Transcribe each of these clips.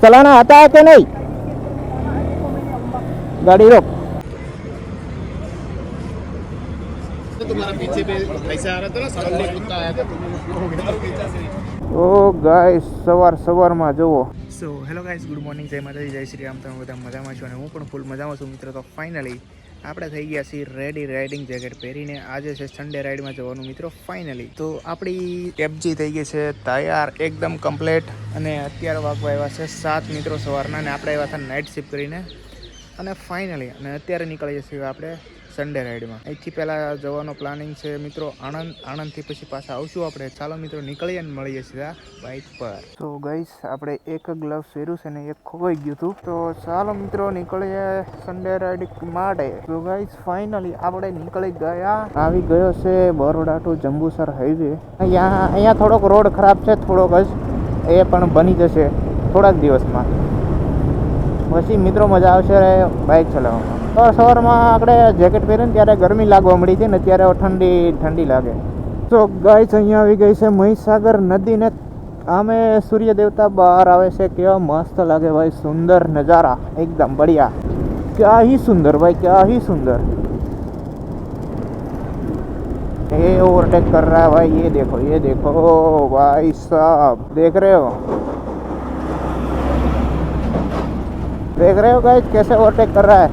चलाना आता है कि नहीं? गाड़ी रोक। तुम्हारा पीछे पे ऐसा आ रहा था ना, सामने कुत्ता आया था। ओ गाइस સવારમાં જુઓ. So hello guys, good morning, જય માતાજી, જય શ્રી રામ. તમે બધા મજામાં છો અને હું પણ ફૂલ મજામાં છું મિત્રો. તો ફાઇનલી આપણે થઈ ગયા છીએ રેડી રાઇડિંગ જેકેટ પહેરીને. આજે છે સન્ડે રાઇડમાં જવાનું મિત્રો ફાઇનલી. તો આપણી એફજી થઈ ગઈ છે તૈયાર એકદમ કમ્પ્લીટ. અને અત્યારે વાગવા આવ્યા છે 7 મિત્રો સવારના, અને આપણે આવ્યા હતા નાઇટ શિફ્ટ કરીને. અને ફાઇનલી અને અત્યારે નીકળીએ છીએ આપણે સન્ડે રાઇડમાં. અહીંથી પહેલાં જવાનો પ્લાનિંગ છે મિત્રો આણંદથી પછી પાછા આવશું આપણે. ચાલો મિત્રો નીકળીએ અને મળીએ સીધા બાઇક પર. તો ગાઈસ આપણે એક ગ્લવ્સ પહેર્યું છે ને એક ખોવાઈ ગયું હતું. તો ચાલો મિત્રો નીકળીએ સન્ડે રાઇડ માટે. તો ગાઈસ ફાઇનલી આપણે નીકળી ગયા. આવી ગયો છે બરોડા ટુ જંબુસર હાઈવે. અહીંયા થોડોક રોડ ખરાબ છે, થોડોક જ, એ પણ બની જશે થોડાક દિવસમાં. પછી મિત્રો મજા આવશે બાઇક ચલાવવામાં. સવારમાં આપણે જેકેટ પહેરીને ત્યારે ગરમી લાગવા મળી હતી ને અત્યારે ઠંડી લાગે. તો ગાઈસ અહીંયા આવી ગઈ છે મહીસાગર નદી ને આમે સૂર્ય દેવતા બહાર આવે છે. કેવા મસ્ત લાગે ભાઈ, સુંદર નજારા एकदम बढ़िया. क्या ही सुंदर भाई, क्या ही सुंदर. ये ओवरटेक कर रहा है भाई, ये देखो भाई साहब, देख रहे हो गाइस कैसे ओवरटेक कर रहा है.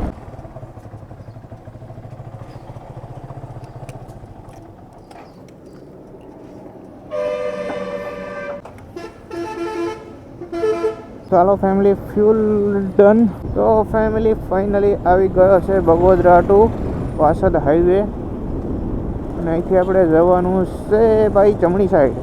ચાલો ફેમિલી, ફ્યુલ ડન. તો ફેમિલી ફાઇનલી આવી ગયો છે બગોદરા ટુ વાસદ હાઈવે. અને અહીંથી આપણે જવાનું છે ભાઈ જમણી સાઈડ.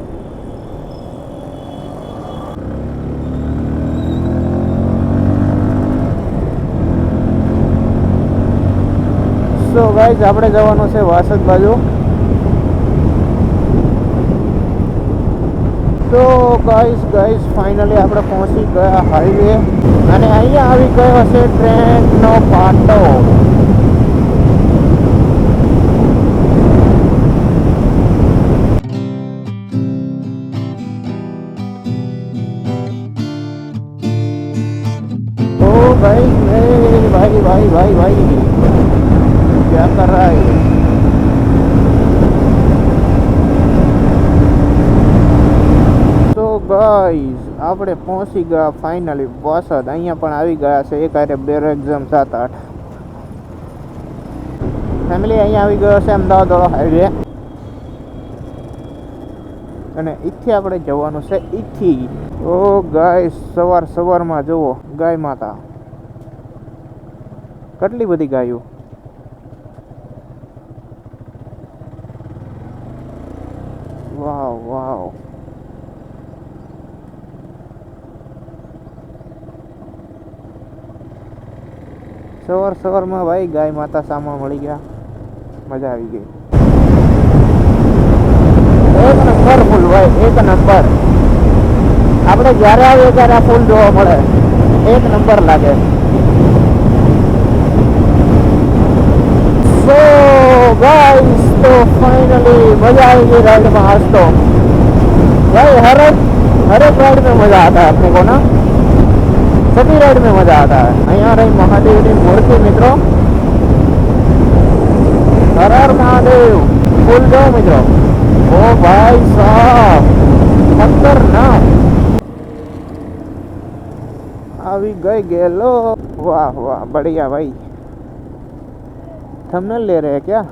સો ગાઈઝ આપણે જવાનું છે વાસદ બાજુ. તો ગાઈસ ફાઇનલી આપણે પહોંચી ગયા હાઈવે. અને અહીંયા આવી ગયો છે ટ્રેનનો પાટો. तो गाइस भाई क्या कर रहा है. ગાઈસ આપણે પહોંચી ગયા ફાઇનલી વાસદ. અહીંયા પણ આવી ગયા છે એક આરે બે એક્ઝામ 7-8. ફેમિલી અહીંયા આવી ગયો છે અમદાવાદ વાળો હાઈવે. અને ઈથી આપણે જવાનું છે ઈથી. ઓ ગાઈસ સવારમાં જુઓ ગાય માતા, કેટલી બધી ગાયો. વાવ. સવારમાં ભાઈ ગાય માતા સામા મળી ગયા, મજા આવી ગઈ. એક નંબર ફૂલ ભાઈ, એક નંબર. આપણે જ્યારે આવીએ ત્યારે આ ફૂલ જોવા મળે, એક નંબર લાગે. સો ગાઈસ તો ફાઇનલી મજા આવી ગઈ राइड में. आज तो भाई हर एक राइड में मजा आता है अपने को ना, सभी राइड में मजा आता है. અહીંયા રહી મહાદેવની મૂર્તિ મિત્રો. હર હર મહાદેવ. ફૂલ જો મિત્રો. ઓ ભાઈ સાહેબ ખતરનાક. આવી ગઈ ગેલો. વાહ बढ़िया भाई. थंबनेल ले रहे हैं क्या?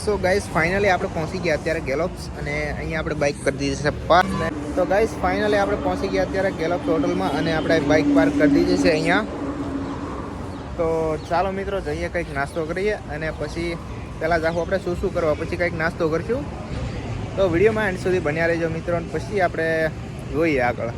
સો ગાઈસ ફાઇનલી આપણે પહોંચી ગયા અત્યારે ગેલોપ્સ. અને અહીંયા આપણે બાઇક કરી દીધી છે પાર્ક. તો ગાઈસ ફાઇનલી આપણે પહોંચી ગયા અત્યારે ગેલોપ્સ હોટલમાં. અને આપણે બાઇક પાર્ક કરી દીધી છે અહીંયા. તો ચાલો મિત્રો જઈએ, કંઈક નાસ્તો કરીએ અને પછી પહેલાં જાઓ આપણે શું કરવા, પછી કંઈક નાસ્તો કરશું. તો વિડીયોમાં એન્ડ સુધી બન્યા રહેજો મિત્રો, અને પછી આપણે જોઈએ આગળ.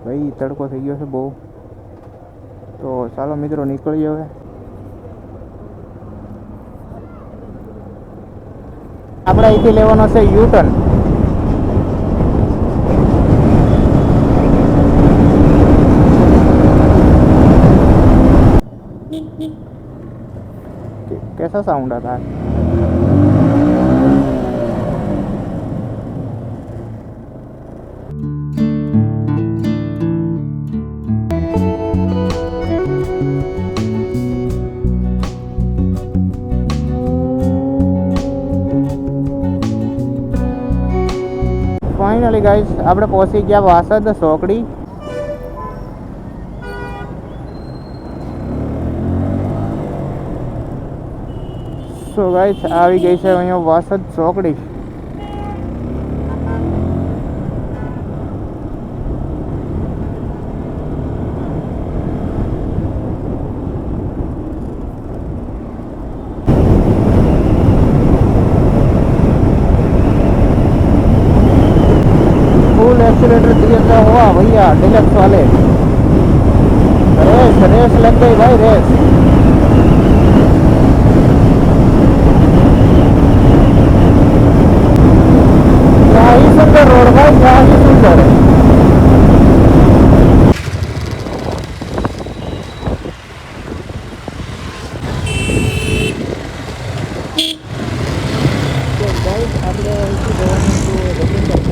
ભાઈ તડકો થઈ ગયો છે બહુ. તો ચાલો મિત્રો નીકળીએ હવે. આપણે અહીંથી લેવાનો છે યુટર્ન. कैसा साउंड आता है? ફાઇનલી ગાઈસ આપણે પહોંચી ગયા વાસદ ચોકડી. સો ગાઈસ આવી ગઈ છે અહીંયા વાસદ ચોકડી. फुल एक्सीलेटर दिए थे हुआ भैया डिलक्स वाले. रेस रेस लग गई भाई रेस. क्या ही सुंदर रोड भाई, क्या ही सुंदर है.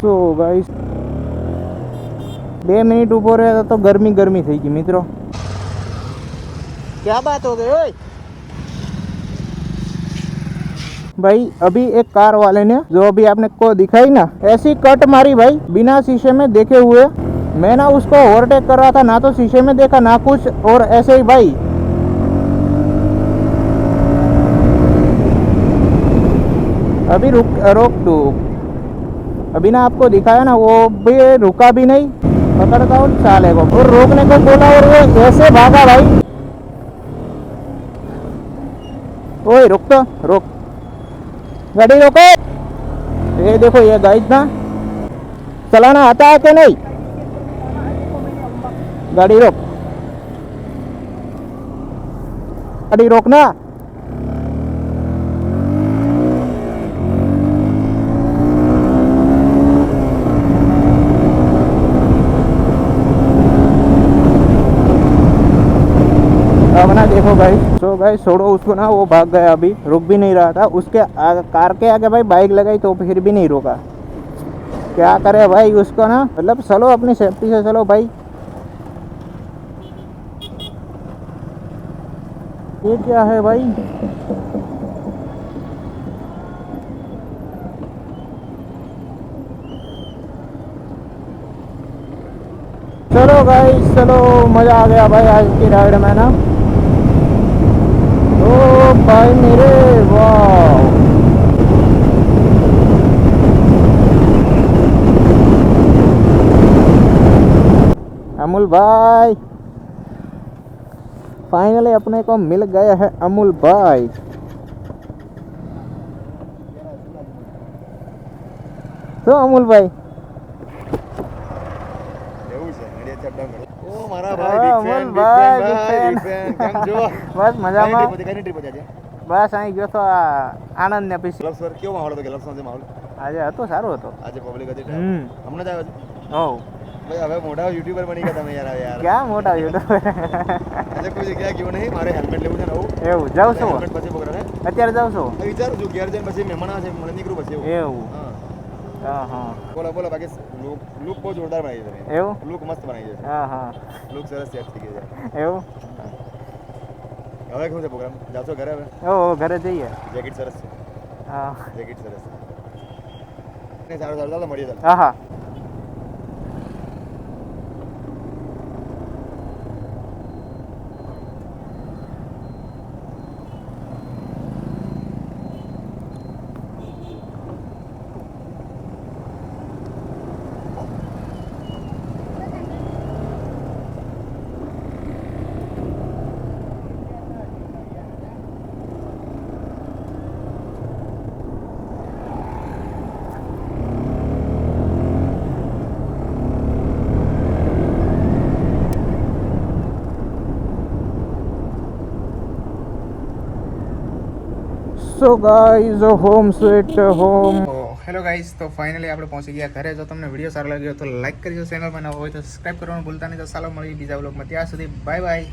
तो गाइस 2 मिनट ऊपर रहा तो गर्मी गर्मी थी गई मित्रों. क्या बात हो गई ओए भाई. अभी एक कार वाले ने जो अभी आपने को दिखाई ना ऐसी कट मारी भाई बिना शीशे में देखे हुए. मैं ना उसको ओवरटेक कर रहा था, ना तो शीशे में देखा ना कुछ, और ऐसे ही भाई अभी रोक दो. अभी ना आपको दिखाया ना वो भी रुका भी नहीं, पकड़ता हूँ साले को और रोकने को बोला और वो ऐसे भागा भाई. ओए रुक तो रोक, गाड़ी रोको. ये देखो ये गाइड ना चलाना आता है कि नहीं. गाड़ी रोक, गाड़ी रोकना. अब ना देखो भाई. तो भाई छोड़ो उसको ना, वो भाग गया. अभी रुक भी नहीं रहा था. उसके कार के आगे भाई बाइक लगाई तो फिर भी नहीं रोका. क्या करे भाई उसको ना, मतलब चलो अपनी सेफ्टी से चलो भाई. ये क्या है भाई. चलो भाई चलो, मजा आ गया भाई आज की राइड में ना. ओ भाई मेरे वाह. अमूल भाई फाइनली अपने को मिल गया है अमूल भाई. तो अमूल भाई બસ મજામાં. બસ અહીં ગયો તો આણંદ ને પછી. કેવો માહોલ હતો? ગેલક્સનો માહોલ આજે હતો, સારો હતો. આજે પબ્લિક હતી. હમણાં જ આવ્યો છે. હોવ ભાઈ હવે મોટા યુટ્યુબર બની ગયા તમે યાર. યાર ક્યાં મોટા યુટ્યુબર. આજે કોઈ જગ્યાએ ગયો નહીં. મારે હેલ્મેટ લેવું છે નવું. એવું જાવ છો? હેલ્મેટ પછી પકડે. અત્યારે જાવ છો? વિચારું છું ઘેર જઈને પછી મહેમાન આવે છે મને નીકળું પછી. એવું હા હા. બોલો બોલો. બાકી લુક બહુ જોરદાર બનાવી છે. એવું લુક મસ્ત બનાવી છે. હા હા. લુક સરસ સેટ થઈ ગઈ છે. એવું. હવે શું છે પ્રોગ્રામ? જાવ છો ઘરે હવે? ઓ ઘરે જઈએ. જેકેટ સરસ છે. હા જેકેટ સરસ છે. સારું સારું ચાલો મળીએ. હા હા. So guys home sweet home. તો હેલો ગાઈઝ, તો ફાઇનલી આપણે પહોંચી ગયા ઘરે. જો તમને વિડીયો સારો લાગ્યો તો લાઈક કરજો, ચેનલમાં નવો હોય તો સબસ્ક્રાઈબ કરવાનું ભૂલતા નહીં. તો ચાલો મળીએ બીજા વ્લોગમાં, ત્યાં સુધી બાય બાય.